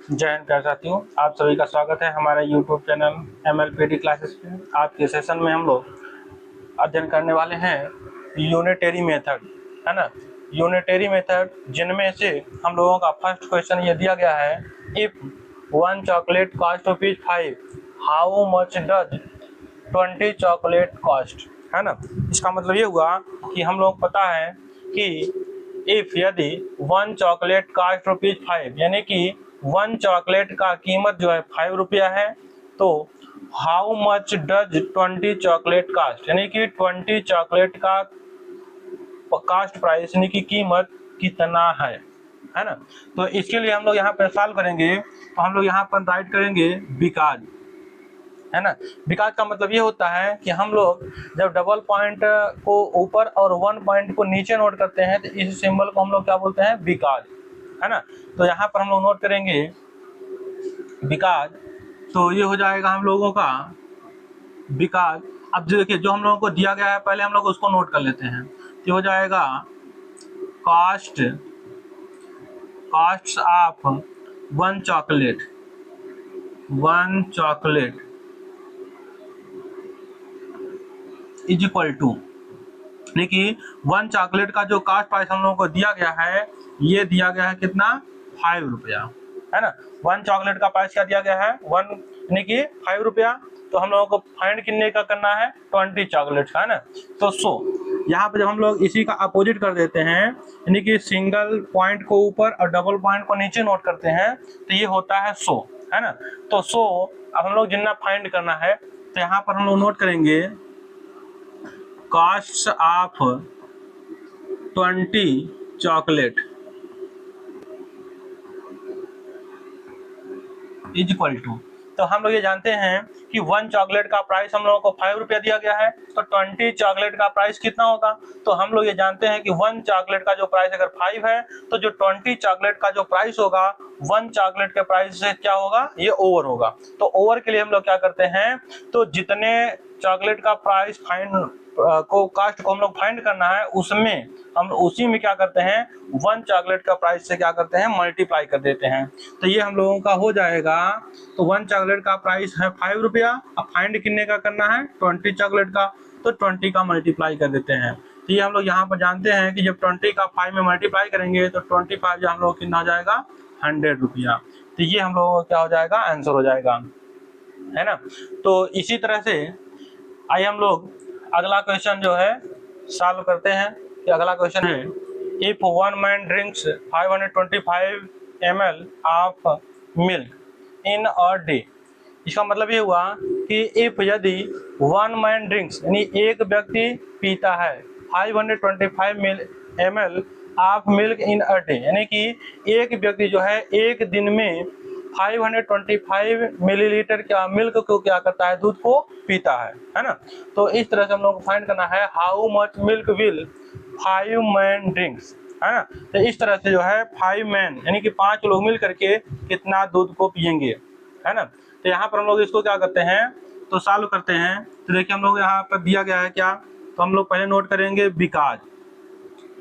जय हिंद प्यारे साथियों, आप सभी का स्वागत है हमारे YouTube चैनल MLPD क्लासेस पे। आज के सेशन में हम लोग अध्ययन करने वाले हैं यूनिटरी मेथड, है ना। यूनिटरी मेथड जिनमें से हम लोगों का फर्स्ट क्वेश्चन ये दिया गया है, if one chocolate cost ₹5, how much does 20 chocolate cost, है ना। इसका मतलब ये हुआ कि हम लोग पता है कि इफ यदि वन चॉकलेट कॉस्ट ₹5 यानी कि वन चॉकलेट का कीमत जो है ₹5 है, तो how much does 20 chocolate cost यानी कि 20 चॉकलेट का कास्ट प्राइस यानी कि कीमत कितना है ना। तो इसके लिए हम लोग यहाँ पर सॉल्व करेंगे, तो हम लोग यहाँ पर राइट करेंगे बिकॉज, है ना। बिकॉज का मतलब ये होता है कि हम लोग जब डबल पॉइंट को ऊपर और वन पॉइंट को नीचे नोट करते हैं तो इस सिंबल को हम लोग क्या बोलते हैं, बिकॉज, है ना। तो यहाँ पर हम लोग नोट करेंगे बिकॉज, तो ये हो जाएगा हम लोगों का बिकॉज। अब देखिए जो हम लोगों को दिया गया है पहले हम लोग उसको नोट कर लेते हैं, तो हो जाएगा cost of one chocolate is equal to, यानी कि वन चॉकलेट का जो कास्ट प्राइस हम लोगों को दिया गया है, ये दिया गया है कितना, ₹5, है ना। वन चॉकलेट का प्राइस क्या दिया गया है, वन यानी कि ₹5। तो हम लोगों को फाइंड कितने का करना है, 20 चॉकलेट का, है ना। तो यहाँ पे जब हम लोग इसी का अपोजिट कर देते हैं, यानी कि सिंगल पॉइंट को ऊपर और डबल पॉइंट को नीचे नोट करते हैं, तो ये होता है 100, है ना। तो अब हम लोग जितना फाइंड करना है, तो यहाँ पर हम लोग नोट करेंगे cost of 20 chocolate is equal to, तो हम लोग ये जानते हैं कि वन चॉकलेट का प्राइस हम लोगों को ₹5 दिया गया है, तो 20 चॉकलेट का प्राइस कितना होगा। तो हम लोग ये जानते हैं कि वन चॉकलेट का जो प्राइस अगर 5 है, तो जो 20 चॉकलेट का जो प्राइस होगा वन चॉकलेट के प्राइस से क्या होगा, ये ओवर होगा। तो ओवर के लिए हम लोग क्या करते हैं, तो जितने चॉकलेट का प्राइस फाइंड को कास्ट को हम लोग फाइंड करना है, उसमें हम उसी में क्या करते हैं, वन चॉकलेट का प्राइस से क्या करते हैं, मल्टीप्लाई कर देते हैं। तो ये हम लोगों का हो जाएगा, तो वन चॉकलेट का प्राइस है ₹5, अब फाइंड कितने का करना है, 20 चॉकलेट का, तो 20 का मल्टीप्लाई कर देते हैं। तो ये हम लोग यहाँ पर जानते हैं कि जब 20 का 5 में मल्टीप्लाई करेंगे तो 25 जो हम लोग कितना हो जाएगा, ₹100। तो ये हम लोगों का क्या हो जाएगा, आंसर हो जाएगा, है ना। तो इसी तरह से आइए हम लोग अगला क्वेश्चन जो है सॉल्व करते हैं। कि अगला क्वेश्चन है, if one man drinks 525 ml of milk in a day. इसका मतलब ये हुआ कि इफ यदि वन मैन ड्रिंक्स यानी एक व्यक्ति पीता है 525 ml of milk in a day, यानी कि एक व्यक्ति जो है एक दिन में 525 मिलीलीटर क्या मिल्क को क्या करता है, दूध को पीता है ना। तो इस तरह से हम लोग को फाइंड करना है how much milk will 5 man drinks, है ना। तो इस तरह से जो है 5 मैन यानी कि 5 लोग मिल करके कितना दूध को पियेंगे, है ना। तो यहाँ पर हम लोग इसको क्या करते हैं, तो सॉल्व करते हैं। तो देखिए हम लोग यहाँ पर दिया गया है क्या, तो हम लोग पहले नोट करेंगे बिकॉज,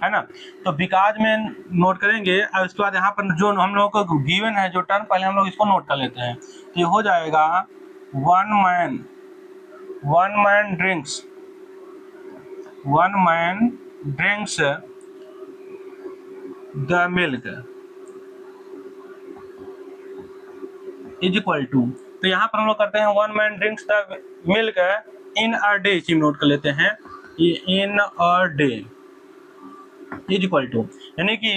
है ना। तो बिकॉज में नोट करेंगे और उसके बाद यहाँ पर जो हम लोगों को गिवन है जो टर्म, पहले हम लोग इसको नोट कर लेते हैं। तो ये हो जाएगा one man drinks the milk is equal to, तो यहाँ पर हम लोग करते हैं one man drinks the milk in a day, इसी में नोट कर लेते हैं in a day is equal to, यानी कि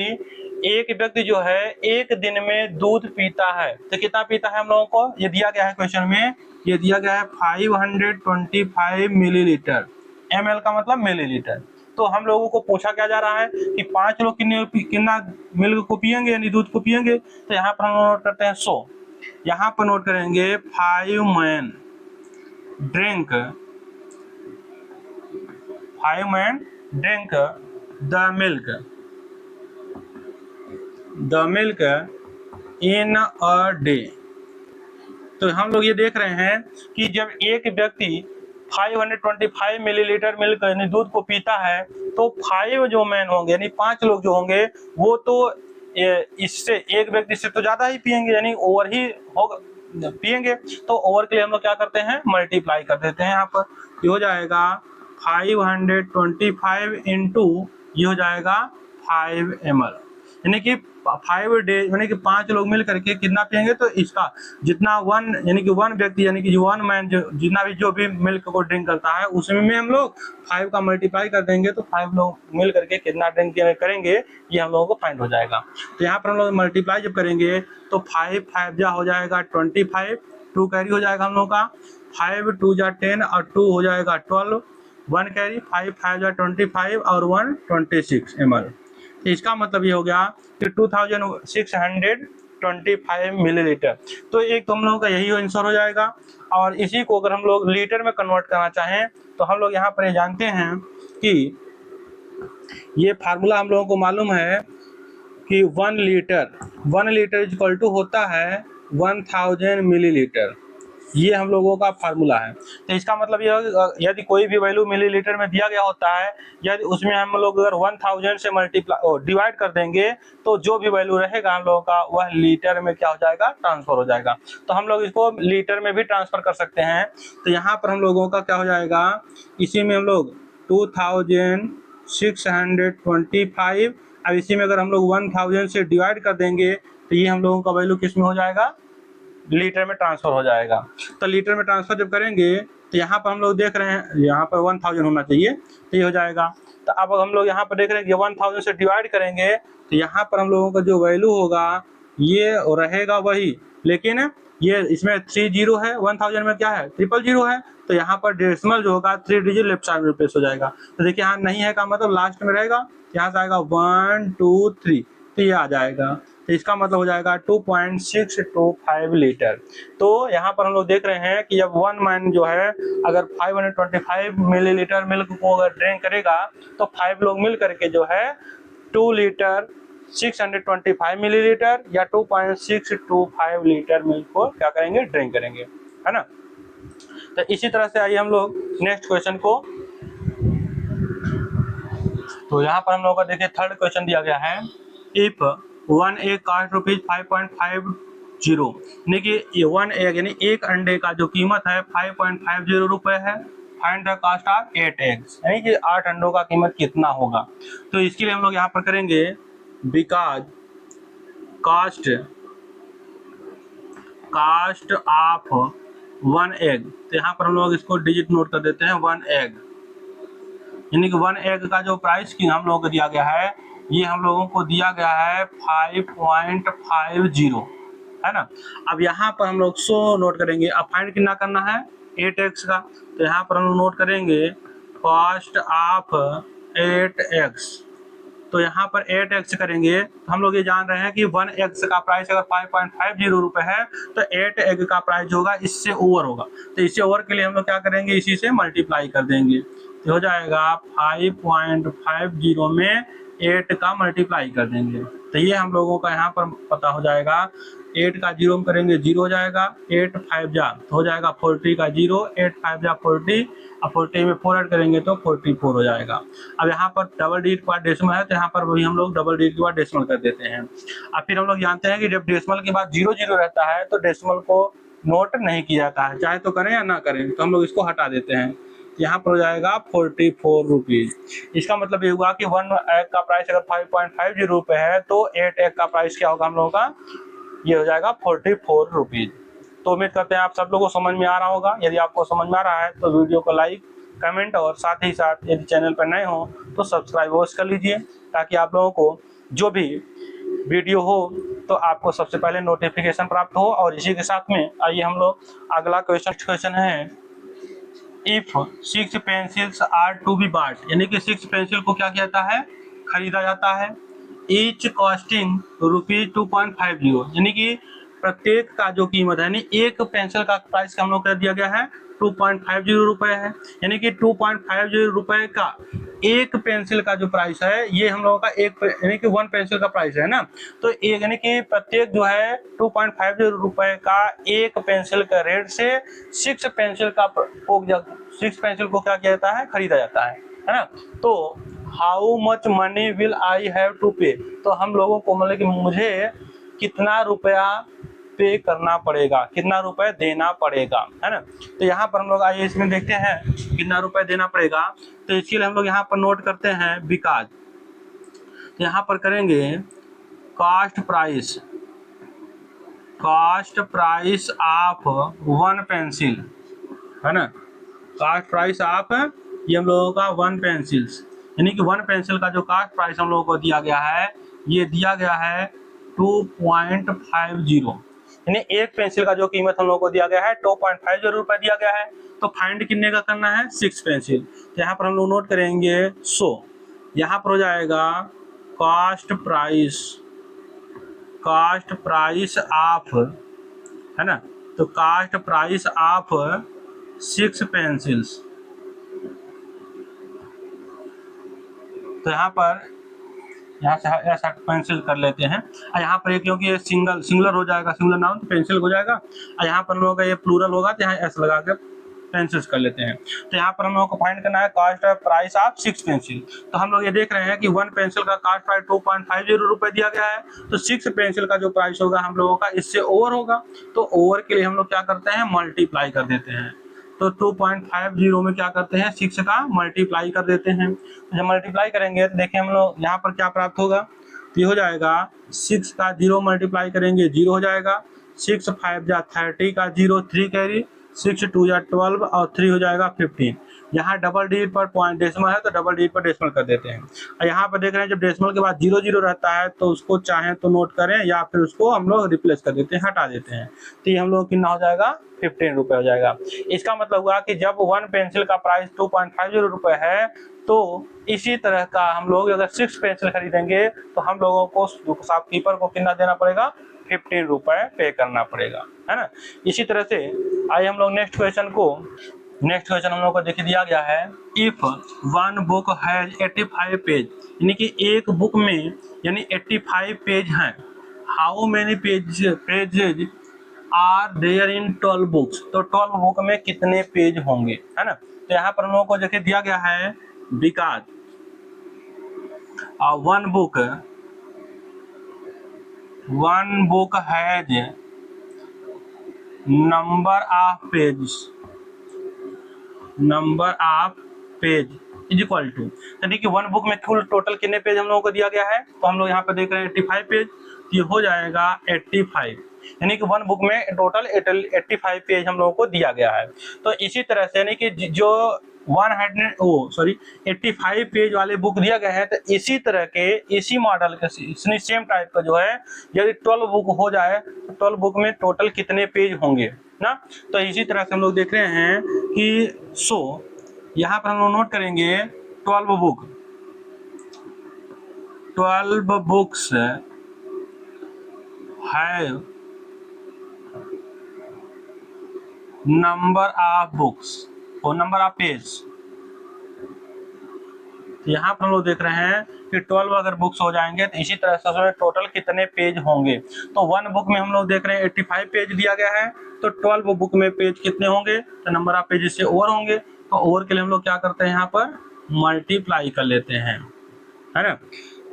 एक व्यक्ति जो है एक दिन में दूध पीता है, तो कितना पीता है हम लोगों को, ये दिया गया है क्वेश्चन में, ये दिया गया है 525 मिलीलीटर, ml का मतलब मिलीलीटर। तो हम लोगों को पूछा क्या जा रहा है कि 5 लोग कितना मिल्क को पियेंगे यानी दूध को पियेंगे। तो यहाँ पर हम नोट करते हैं 100, यहाँ पर नोट करेंगे 5 man drink the milk in a day. तो हम लोग ये देख रहे हैं कि जब एक व्यक्ति 525 मिलीलीटर मिल्क यानी दूध को पीता है, तो 5 जो मैन होंगे यानी 5 लोग जो होंगे वो तो इससे एक व्यक्ति से तो ज्यादा ही पियेंगे, यानी ओवर ही होगा पियेंगे, तो ओवर के लिए हम लोग क्या करते हैं, मल्टीप्लाई कर देते हैं। यहाँ पर ये हो जाएगा 525 इंटू ये हो जाएगा 5 ml, यानी कि 5 डे यानी कि 5 लोग मिल करके कितना पियेंगे, तो इसका जितना वन यानी कि वन व्यक्ति यानी कि वन मैन जितना भी जो भी मिल्क को ड्रिंक करता है उसमें में हम लोग 5 का मल्टीप्लाई कर देंगे, तो 5 लोग मिल करके कितना ड्रिंक करेंगे ये हम लोगों को फाइंड हो जाएगा। तो यहाँ पर हम लोग मल्टीप्लाई जब करेंगे तो 5 5 जा हो जाएगा 25, 2 कैरी हो जाएगा हम लोग का, 5 2 जा 10 और 2 हो जाएगा 12, 1 कैरी, 5 5 जा 25 और 1 26 ml। तो इसका मतलब ये हो गया कि 2625 मिलीलीटर। तो एक तो हम लोगों का यही आंसर हो जाएगा। और इसी को अगर हम लोग लीटर में कन्वर्ट करना चाहें तो हम लोग यहाँ पर जानते हैं कि ये फार्मूला हम लोगों को मालूम है कि 1 लीटर इज इक्वल टू होता है 1000 मिलीलीटर। ये हम लोगों का फार्मूला है। तो इसका मतलब ये यदि कोई भी वैल्यू मिलीलीटर में दिया गया होता है, यदि उसमें हम लोग अगर 1000 से मल्टीप्लाई डिवाइड कर देंगे तो जो भी वैल्यू रहेगा हम लोगों का वह लीटर में क्या हो जाएगा, ट्रांसफर हो जाएगा। तो हम लोग इसको लीटर में भी ट्रांसफर कर सकते हैं। तो यहाँ पर हम लोगों का क्या हो जाएगा, इसी में हम लोग 2625, अब इसी में अगर हम लोग 1000 से डिवाइड कर देंगे तो ये हम लोगों का वैल्यू किस में हो जाएगा, लीटर में ट्रांसफर हो जाएगा। तो लीटर में ट्रांसफर जब करेंगे तो यहाँ पर हम लोग देख रहे हैं यहाँ पर 1000 होना चाहिए, तो ये हो जाएगा। तो अब हम लोग यहाँ पर देख रहे हैं कि 1000 से डिवाइड करेंगे तो यहाँ पर हम लोगों का जो वैल्यू होगा ये रहेगा वही, लेकिन ये इसमें 30 है, 1000 में क्या है 000 है, तो यहाँ पर डेसिमल जो होगा 3 डिजिट लेफ्ट साइड में रिप्लेस हो जाएगा। तो देखिए यहाँ नहीं है का मतलब लास्ट में रहेगा, यहाँ से आएगा 1 2 3, तो ये आ जाएगा। तो इसका मतलब हो जाएगा 2.625 लीटर। तो यहाँ पर हम लोग देख रहे हैं कि जब वन मैन जो है अगर 525 मिलीलीटर मिल्क को अगर ड्रिंक करेगा तो 5 लोग मिल करके जो है 2 लीटर 625 मिलीलीटर या 2.625 लीटर मिल्क को क्या करेंगे, ड्रिंक करेंगे, है ना। तो इसी तरह से आइए हम लोग नेक्स्ट क्वेश्चन को, तो यहाँ पर हम लोगों का देखिए थर्ड क्वेश्चन दिया गया है, इफ 1 egg कॉस्ट रुपीज 5.50, यानी कि 1 egg यानी एक अंडे का जो कीमत है 5.50 रुपए है, find the cost of 8 eggs, यानी कि 8 अंडों का कीमत कितना होगा। तो इसके लिए हम लोग यहाँ पर करेंगे बिकॉज कॉस्ट ऑफ 1 egg, तो यहाँ पर हम लोग इसको डिजिट नोट कर देते हैं 1 egg, यानी कि 1 egg का जो प्राइस की हम लोगों को दिया गया है ये हम लोगों को दिया गया है 5.50, है ना। अब यहाँ पर हम लोग 100 नोट करेंगे। अब फाइंड कितना करना है 8 eggs का, तो यहाँ पर हम लोग नोट करेंगे कॉस्ट ऑफ 8 eggs, तो यहाँ पर 8 eggs करेंगे। तो हम लोग ये जान रहे हैं कि 1 eggs का प्राइस अगर 5.50 रुपए है तो 8 egg का प्राइस होगा इससे ओवर होगा, तो इससे ओवर के लिए हम लोग क्या करेंगे, इसी से मल्टीप्लाई कर देंगे, तो हो जाएगा 5.50 में 8 का मल्टीप्लाई कर देंगे। तो ये हम लोगों का यहाँ पर पता हो जाएगा, 8 का 0 में करेंगे 0 हो जाएगा, 8 5 जा तो हो जाएगा 40 का 0, 8 5 जा 40, अब 40 में 4 ऐड करेंगे तो 44 हो जाएगा। अब यहाँ पर डबल डिजिट के बाद डेसिमल है तो यहाँ पर वही हम लोग डबल डिजिट के बाद डेसिमल कर देते हैं। अब फिर हम लोग जानते हैं कि जब डेसिमल के बाद 0 0 रहता है तो डेसिमल को नोट नहीं किया जाता है, चाहे तो करें या ना करें, तो हम लोग इसको हटा देते हैं। यहाँ पर हो जाएगा 44 रुपीज। इसका मतलब ये हुआ कि 1 egg का प्राइस अगर 5.50 रुपए है तो 8 egg का प्राइस क्या होगा हम लोगों का, ये हो जाएगा 44 रुपीज। तो उम्मीद करते हैं आप सब लोगों को समझ में आ रहा होगा। यदि आपको समझ में आ रहा है तो वीडियो को लाइक कमेंट और साथ ही साथ यदि चैनल पर नए हो तो सब्सक्राइब अवश्य कर लीजिए, ताकि आप लोगों को जो भी वीडियो हो तो आपको सबसे पहले नोटिफिकेशन प्राप्त हो। और इसी के साथ में आइए हम लोग अगला क्वेश्चन है, if 6 pencils are to be bought, यानी कि 6 पेंसिल को क्या किया जाता है, खरीदा जाता है, ईच कॉस्टिंग रुपीज 2.50, यानी कि प्रत्येक का जो कीमत है, यानी एक पेंसिल का प्राइस हम लोग कर दिया गया है 2.50 रुपए है, यानी कि 2.50 रुपए का एक पेंसिल का जो प्राइस है ये हम लोगों का एक यानी कि 1 पेंसिल का प्राइस है ना। तो एक यानी कि प्रत्येक जो है 2.50 रुपए का एक पेंसिल का रेट से 6 पेंसिल को क्या किया जाता है, खरीदा जाता है ना। तो how much money will I have to pay, तो हम लोगों को मतलब कि मुझे कितना रुपया पे करना पड़ेगा, कितना रुपए देना पड़ेगा, है ना। तो यहाँ पर हम लोग आइए इसमें देखते हैं कितना रुपए देना पड़ेगा। तो इसके लिए हम लोग यहाँ पर नोट करते हैं बिकॉज, तो यहाँ पर करेंगे cost price of one pencil, है ना। कॉस्ट प्राइस ऑफ ये हम लोगों का वन पेंसिल्स, यानी कि वन पेंसिल का जो कॉस्ट प्राइस हम लोगों को दिया गया है, ये दिया गया है 2.50, यानी एक पेंसिल का जो कीमत हम लोगों को दिया गया है 2.50 रुपये दिया गया है। तो फाइंड कितने का करना है, 6 पेंसिल। तो यहाँ पर हम लोग नोट करेंगे यहाँ पर हो जाएगा कॉस्ट प्राइस ऑफ, है ना। तो कॉस्ट प्राइस ऑफ 6 पेंसिल्स, तो यहाँ से ऐसा पेंसिल कर लेते हैं। और यहाँ पर क्योंकि ये सिंगुलर हो जाएगा, सिंगुलर नाउन तो पेंसिल हो जाएगा, और यहाँ पर हम लोगों का ये प्लूरल होगा तो यहाँ एस लगा के पेंसिल्स कर लेते हैं। तो यहाँ पर हम लोगों को फाइंड करना है कॉस्ट प्राइस ऑफ 6 पेंसिल। तो हम लोग ये देख रहे हैं कि वन पेंसिल का कॉस्ट प्राइस 2.50 रुपये दिया गया है, तो 6 पेंसिल का जो प्राइस होगा हम लोगों का इससे ओवर होगा। तो ओवर के लिए हम लोग क्या करते हैं, मल्टीप्लाई कर देते हैं। तो 2.50 में क्या करते हैं, 6 का मल्टीप्लाई कर देते हैं। तो जब मल्टीप्लाई करेंगे तो देखिए हम लोग यहाँ पर क्या प्राप्त होगा, तो ये हो जाएगा 6 का 0 मल्टीप्लाई करेंगे 0 हो जाएगा, 6 5 जा 30 का 0 3 कैरी, 6 2 जा 12 और 3 हो जाएगा 15। यहाँ डबल डिजिट पर पॉइंट डेसिमल है तो डबल डिजिट पर डेसिमल कर देते हैं। और यहाँ पर देख रहे हैं जब डेसिमल के बाद 0 0 रहता है तो उसको चाहे तो नोट करें या फिर उसको हम लोग रिप्लेस कर देते हैं, हटा देते हैं। तो ये हम लोग कितना हो जाएगा, 15 रुपये हो जाएगा। इसका मतलब हुआ कि जब वन पेंसिल का प्राइस 2.50 रुपये है, तो इसी तरह का हम लोग अगर 6 पेंसिल खरीदेंगे तो हम लोगों को शॉपकीपर को कितना देना पड़ेगा, 15 रुपये पे करना पड़ेगा, है ना। इसी तरह से आइए हम लोग नेक्स्ट क्वेश्चन हम लोग को देखिए दिया गया है, if one book has 85 page, यानी कि एक बुक में यानी 85 पेज हैं, how many pages are there in 12 books, तो 12 बुक में कितने पेज होंगे, है ना। तो यहाँ पर हम लोगों को देखिए दिया गया है because one book has number of page is equal to, यानी कि वन बुक में कुल टोटल कितने पेज हम लोगों को दिया गया है, तो हम लोग यहाँ पे देख रहे हैं 85 पेज, ये हो जाएगा 85, यानी कि वन बुक में टोटल 85 पेज हम लोगों को दिया गया है। तो इसी तरह से यानी कि जो 85 पेज वाले बुक दिया गया है, तो इसी तरह के इसी मॉडल के सेम टाइप का जो है यदि 12 बुक हो जाए तो 12 बुक में टोटल कितने पेज होंगे ना। तो इसी तरह से हम लोग देख रहे हैं कि यहाँ पर हम लोग नोट करेंगे 12 books have number of books और नंबर ऑफ पेज। यहाँ पर हम लोग देख रहे हैं कि 12 अगर बुक्स हो जाएंगे तो इसी तरह से उसमें टोटल कितने पेज होंगे। तो वन बुक में हम लोग देख रहे हैं 85 पेज दिया गया है, तो 12 बुक में पेज कितने होंगे, तो नंबर ऑफ पेज से ओवर होंगे। तो ओवर के लिए हम लोग क्या करते हैं, यहाँ पर मल्टीप्लाई कर लेते हैं, है ना।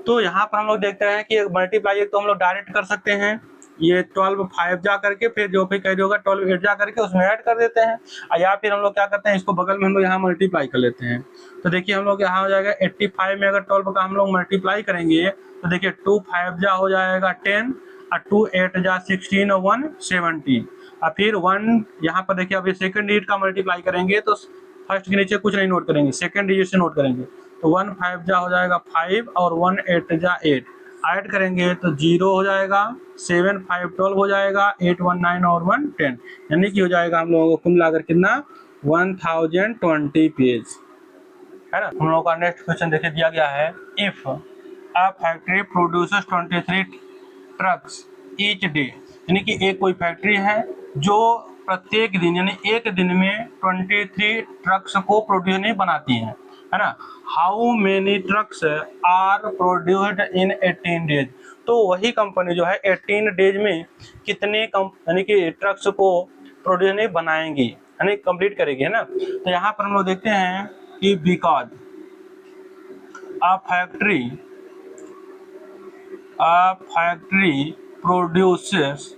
तो यहाँ पर हम लोग देखते हैं कि मल्टीप्लाई तो हम लोग डायरेक्ट कर सकते हैं, ये 12 5 जा करके फिर जो भी कैरी होगा 12 8 जा करके उसमें ऐड कर देते हैं, या फिर हम लोग क्या करते हैं इसको बगल में हम लोग यहाँ मल्टीप्लाई कर लेते हैं। तो देखिए हम लोग यहाँ हो जाएगा 85 में अगर 12 का हम लोग मल्टीप्लाई करेंगे तो देखिए 2 5 जा हो जाएगा 10 और 2 8 जा 16 और 1 17 और फिर 1 यहाँ पर देखिए अभी सेकंड डिजिट का मल्टीप्लाई करेंगे तो फर्स्ट के नीचे कुछ नहीं नोट करेंगे, सेकंड डिजिट से नोट करेंगे। तो 1 5 जा हो जाएगा 5 और 1 8 जा 8 ऐड करेंगे तो 0 हो जाएगा, 7 5 12 हो जाएगा, 8 1 9 और 1 10, यानी कि हो जाएगा हम लोगों को कुल मिलाकर कितना 1020 पेज, है ना। हम लोगों का नेक्स्ट क्वेश्चन देखिए दिया गया है, if a factory produces 23 trucks each day, यानी कि एक कोई फैक्ट्री है जो प्रत्येक दिन यानी एक दिन में 23 ट्रक्स को प्रोड्यूस नहीं बनाती है ना। How many trucks are produced in 18 days, तो वही कंपनी जो है 18 डेज में कितने यानी कि ट्रक्स को प्रोड्यूस नहीं बनाएंगी यानी कंप्लीट करेगी, है ना। तो यहाँ पर हम लोग देखते हैं कि because a factory produces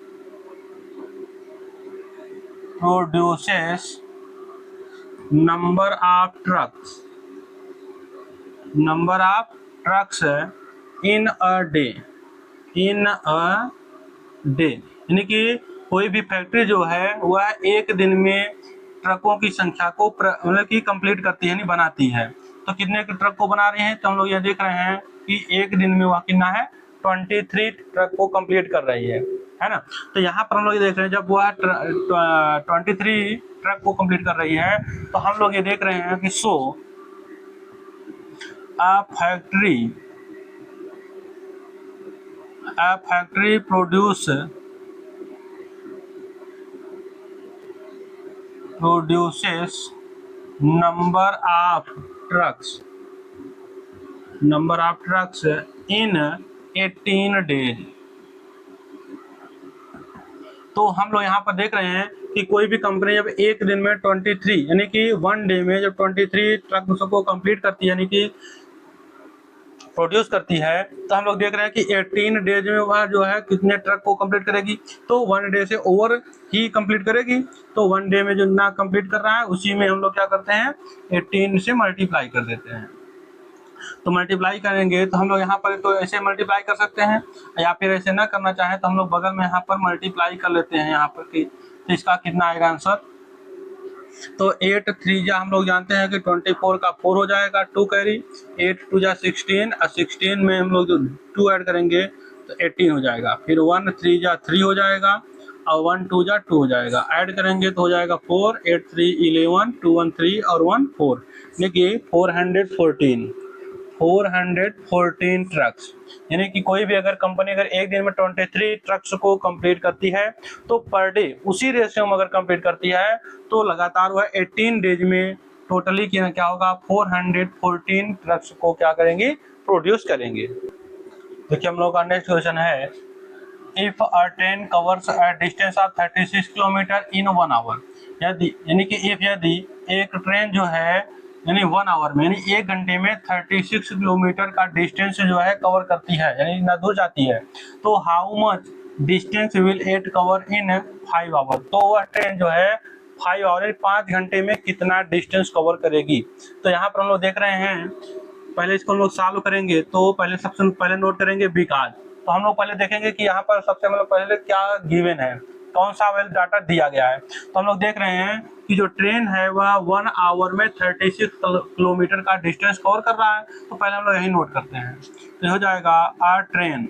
number of trucks in a day यानी कि कोई भी फैक्ट्री जो है वह एक दिन में ट्रकों की संख्या को मतलब कि कंप्लीट करती है यानी बनाती है। तो कितने ट्रक को बना रहे हैं, तो हम लोग ये देख रहे हैं कि एक दिन में वह कितना है 23 ट्रक को कंप्लीट कर रही है ना। तो यहाँ पर हम लोग ये देख रहे हैं जब वह 23 ट्रक को कंप्लीट कर रही है तो हम लोग ये देख रहे हैं कि सो a factory produces number of trucks in 18 days। तो हम लोग यहाँ पर देख रहे हैं कि कोई भी कंपनी जब एक दिन में 23 यानी कि वन डे में जब 23 ट्रक को कंप्लीट करती है यानी कि प्रोड्यूस करती है, तो हम लोग देख रहे हैं कि 18 डेज में वह जो है कितने ट्रक को कंप्लीट करेगी, तो वन डे से ओवर ही कंप्लीट करेगी। तो वन डे में जो ना कंप्लीट कर रहा है उसी में हम लोग क्या करते हैं 18 से मल्टीप्लाई कर देते हैं। तो मल्टीप्लाई करेंगे तो हम लोग यहाँ पर तो ऐसे मल्टीप्लाई कर सकते हैं या फिर ऐसे ना करना चाहें तो हम लोग बगल में यहाँ पर मल्टीप्लाई कर लेते हैं यहाँ पर कि तो इसका कितना आएगा आंसर। तो 8 3 जा हम लोग जानते हैं कि 24 का 4 हो जाएगा, 2 कैरी, 8 2 जा 16 और 16 में हम लोग जो 2 ऐड करेंगे तो 18 हो जाएगा। फिर 1 3 जा 3 हो जाएगा और 1 2 जा 2 हो जाएगा, ऐड करेंगे तो हो जाएगा 4 8 3 11 2 1 3 और 1 4 देखिए 414 ट्रक्स। यानी कि कोई भी अगर कंपनी अगर एक दिन में 23 ट्रक्स को कंप्लीट करती है तो पर डे उसी रेशियो में अगर कंप्लीट करती है तो लगातार वह 18 डेज में टोटली क्या होगा 414 ट्रक्स को क्या करेंगे प्रोड्यूस करेंगे। देखिए हम लोग का नेक्स्ट क्वेश्चन है if a train covers a distance of 36 kilometre in 1 hour. यानी कि यदि एक ट्रेन जो है यानी 1 आवर में यानी 1 घंटे में 36 किलोमीटर का डिस्टेंस जो है कवर करती है यानी इतना दूर जाती है, तो how much distance will it cover in 5 hour. तो वह ट्रेन जो है 5 आवर 5 घंटे में कितना डिस्टेंस कवर करेगी। तो यहाँ पर हम लोग देख रहे हैं पहले इसको हम लोग सॉल्व करेंगे तो पहले सबसे पहले नोट करेंगे बिकॉज। तो हम लोग पहले देखेंगे कि यहाँ पर सबसे मतलब पहले क्या गिवन है, कौन सा वेल डाटा दिया गया है। तो हम लोग देख रहे हैं कि जो ट्रेन है वह 1 आवर में 36 किलोमीटर का डिस्टेंस कवर कर रहा है, तो पहले हम लोग यही नोट करते हैं। तो हो जाएगा a train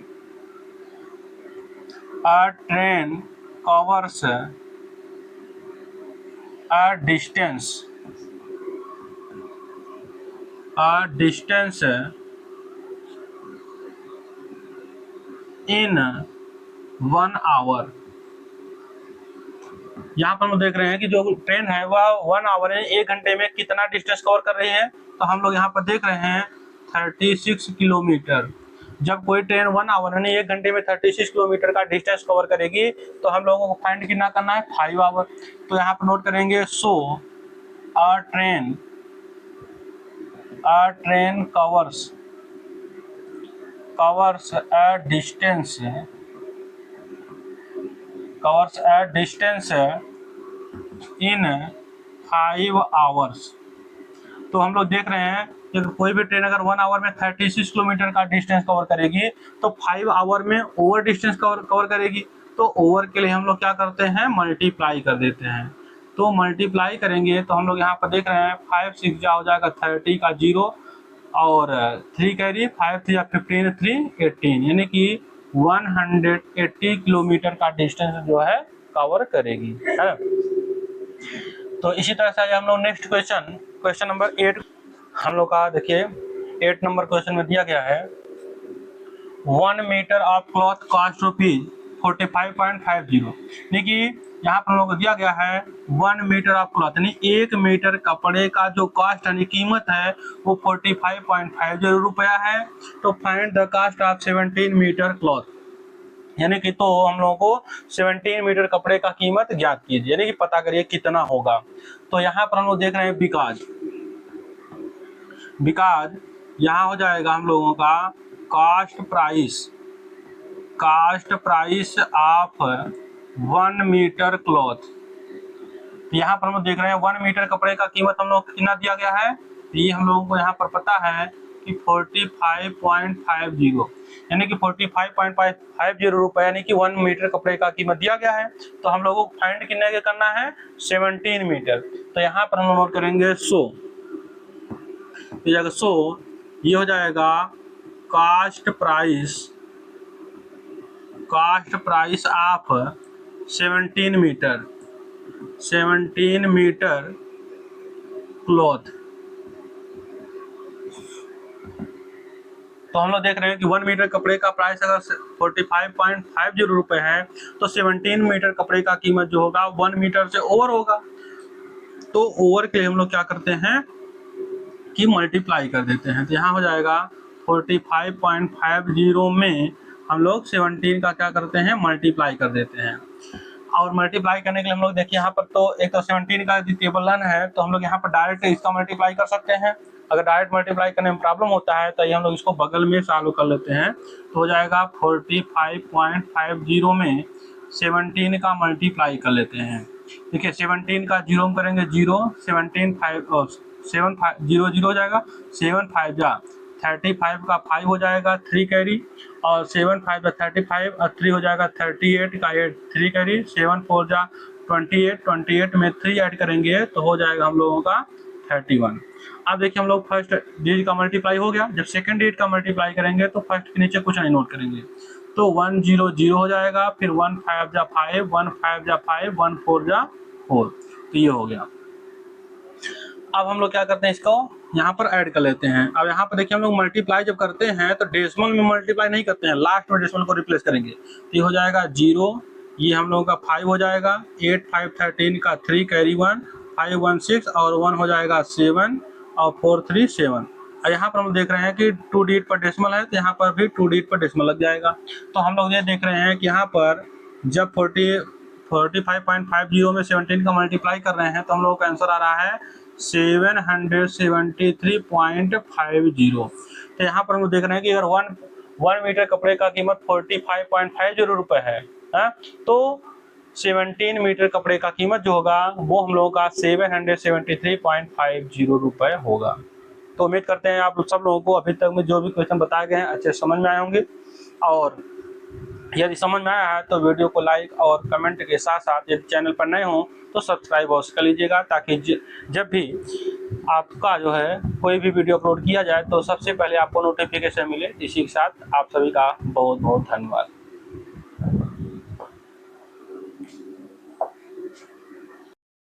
covers a distance in 1 hour. यहाँ पर हम देख रहे हैं कि जो ट्रेन है वह 1 आवर में 1 घंटे में कितना डिस्टेंस कवर कर रही है। तो हम लोग यहाँ पर देख रहे हैं 36 किलोमीटर। जब कोई ट्रेन 1 आवर यानी 1 घंटे में 36 किलोमीटर का डिस्टेंस कवर करेगी तो हम लोगों को फाइंड कितना करना है 5 आवर। तो यहाँ पर नोट करेंगे so a train covers a distance in 5 hours. तो हम लोग देख रहे हैं कि कोई भी ट्रेन अगर 1 आवर में 36 किलोमीटर का डिस्टेंस कवर करेगी तो 5 आवर में ओवर डिस्टेंस कवर करेगी। तो ओवर के लिए हम लोग क्या करते हैं मल्टीप्लाई कर देते हैं। तो मल्टीप्लाई करेंगे तो हम लोग यहाँ पर देख रहे हैं 5 6 जा हो जाएगा 30 का 0 और 3 कैरी 5 3 15 3 18 यानी कि 180 किलोमीटर का डिस्टेंस जो है कवर करेगी है। तो इसी तरह से हम लोग नेक्स्ट क्वेश्चन नंबर 8 हम लोग का देखिए 8 नंबर क्वेश्चन में दिया गया है 1 मीटर ऑफ क्लॉथ कॉस्ट ₹45.50। देखिए यहाँ पर हम लोग को दिया गया है 1 मीटर ऑफ क्लॉथ यानी 1 मीटर कपड़े का जो कॉस्ट यानी कीमत है वो 45.50 रुपया है। तो find the cost of 17 metre cloth यानी कि तो हम लोगों को 17 मीटर कपड़े का कीमत ज्ञात कीजिए यानी कि पता करिए कितना होगा। तो यहाँ पर हम लोग देख रहे हैं बिकॉज यहाँ हो जाएगा हम लोगों का cost price of 1 metre cloth. यहाँ पर हम लोग देख रहे हैं 1 मीटर कपड़े का कीमत हम लोग कितना दिया गया है, ये हम लोगों को यहाँ पर पता है कि 45.50 यानी कि 45.50 रुपए, यानी कि 1 मीटर कपड़े का कीमत दिया गया है। तो हम लोगों को फाइंड कितने का करना है, 17 मीटर। तो यहाँ पर हम नोट करेंगे 100, ये हो जाएगा cost price of 17 metre cloth. तो हम लोग देख रहे हैं कि 1 मीटर कपड़े का प्राइस अगर 45.50 रुपए है तो 17 मीटर कपड़े का कीमत जो होगा 1 मीटर से ओवर होगा। तो ओवर के लिए हम लोग क्या करते हैं कि मल्टीप्लाई कर देते हैं। तो यहाँ हो जाएगा 45.50 में हम लोग 17 का क्या करते हैं, मल्टीप्लाई कर देते हैं। और मल्टीप्लाई करने के लिए हम लोग देखिए यहाँ पर तो एक तो 17 का यदि टेबल रन है तो हम लोग यहाँ पर डायरेक्ट इसका मल्टीप्लाई कर सकते हैं। अगर डायरेक्ट मल्टीप्लाई करने में प्रॉब्लम होता है तो ये हम लोग इसको बगल में सॉल्व कर लेते हैं। तो हो जाएगा 45.50 में 17 का मल्टीप्लाई कर लेते हैं। देखिए 17 का 0 करेंगे 0, 17 5 7 5 0 0 हो जाएगा, 7 5 जा 35 का 5 हो जाएगा 3 कैरी, और 7 5 जा 35 और 3 हो जाएगा 38 का 8 3 कैरी, 7 4 जा 28 में 3 ऐड करेंगे तो हो जाएगा हम लोगों का 31। अब देखिए हम लोग फर्स्ट डिजिट का मल्टीप्लाई हो गया, जब सेकंड डिजिट का मल्टीप्लाई करेंगे तो फर्स्ट के नीचे कुछ नहीं नोट करेंगे। तो 1 0 0 हो जाएगा, फिर 1 5 जा 5, 1 5 जा 5, 1 4 जा 4। तो ये हो गया। अब हम लोग क्या करते हैं, इसको यहाँ पर ऐड कर लेते हैं। अब यहाँ पर देखिए हम लोग मल्टीप्लाई जब करते हैं तो डेसिमल में मल्टीप्लाई नहीं करते हैं, लास्ट में डेसिमल को रिप्लेस करेंगे। तो ये हो जाएगा 0, ये हम लोगों का 5 हो जाएगा, 8 5 13 का 3 कैरी 1, 5 1 6 और 1 हो जाएगा 7 और 4 3 7। और यहाँ पर हम देख रहे हैं कि 2 डिजिट पर डेसिमल है तो यहाँ पर भी 2 डिजिट पर डेसिमल लग जाएगा। तो हम लोग ये देख रहे हैं कि यहाँ पर जब 45.50 में 17 का मल्टीप्लाई कर रहे हैं तो हम लोगों का आंसर आ रहा है 773.50। तो यहाँ पर हम देख रहे हैं कि अगर 1 मीटर कपड़े का कीमत 45.50 रुपए है, तो 17 मीटर कपड़े का कीमत जो होगा वो हम लोगों का 773.50 रुपए होगा। तो उम्मीद करते हैं आप सब लोगों को अभी तक में जो भी क्वेश्चन बताए गए हैं अच्छे समझ में आए होंगे। और यदि समझ में आया है तो वीडियो को लाइक और कमेंट के साथ साथ यदि चैनल पर नए हो तो सब्सक्राइब अवश्य कर लीजिएगा, ताकि जब भी आपका जो है कोई भी वीडियो अपलोड किया जाए तो सबसे पहले आपको नोटिफिकेशन मिले। इसी के साथ आप सभी का बहुत बहुत धन्यवाद।